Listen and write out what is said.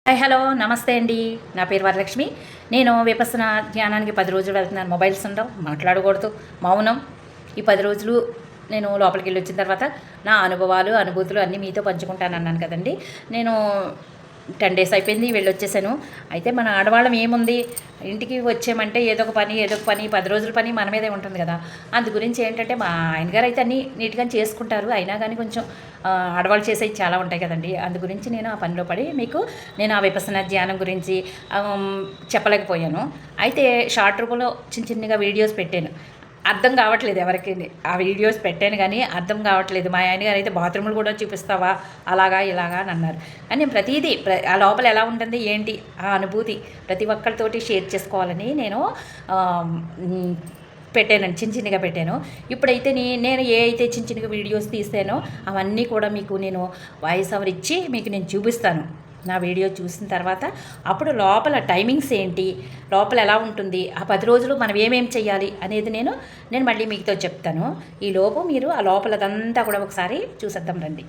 Hi hello నమస్తే అండి. నా పేరు వరలక్ష్మి. నేను విపස්සన ధ్యానానికి 10 రోజులు వెళ్తున్నాను. మొబైల్స్ ఉండవు, మాట్లాడకూడదు, మౌనం. ఈ 10 రోజులు నేను లోపలికి వెళ్ళి వచ్చిన తర్వాత నా అనుభవాలు అనుభూతులు అన్నీ మీతో పంచుకుంటాను అన్నాను కదండి. నేను 10 డేస్ అయిపోయింది, వెళ్ళొచ్చేసాను. అయితే మన ఆడవాళ్ళం ఏముంది, ఇంటికి వచ్చామంటే ఏదో ఒక పని 10 రోజుల పని మన మీదే ఉంటుంది కదా. అందు గురించి ఏంటంటే మా ఆయనగారు అయితే అన్నీ నీట్గా చేసుకుంటారు. అయినా కానీ కొంచెం ఆడవాళ్ళు చేసేవి చాలా ఉంటాయి కదండి. అందు గురించి నేను ఆ పనిలో పడి నేను ఆ విపස්සన ధ్యానం గురించి చెప్పలేకపోయాను. అయితే షార్ట్ రూపంలో చిన్నగా వీడియోస్ పెట్టాను. అర్థం కావట్లేదు ఎవరికి. ఆ వీడియోస్ పెట్టాను కానీ అర్థం కావట్లేదు. మా ఆయన గారు అయితే బాత్రూములు కూడా చూపిస్తావా అలాగా ఇలాగా అని అన్నారు. కానీ నేను ప్రతిదీ ఆ లోపల ఎలా ఉంటుంది ఏంటి ఆ అనుభూతి ప్రతి ఒక్కరితోటి షేర్ చేసుకోవాలని నేను పెట్టానండి. చిన్నగా పెట్టాను. ఇప్పుడైతే నేను ఏ అయితే చిన్నగా వీడియోస్ తీసానో అవన్నీ కూడా మీకు నేను వాయిస్ ఓవర్ ఇచ్చి మీకు నేను చూపిస్తాను. నా వీడియో చూసిన తర్వాత అప్పుడు లోపల టైమింగ్స్ ఏంటి, లోపల ఎలా ఉంటుంది, ఆ 10 రోజులు మనం ఏమేం చేయాలి అనేది నేను మళ్ళీ మీతో చెప్తాను. ఈ లోపు మీరు ఆ లోపలదంతా కూడా ఒకసారి చూసేద్దాం రండి.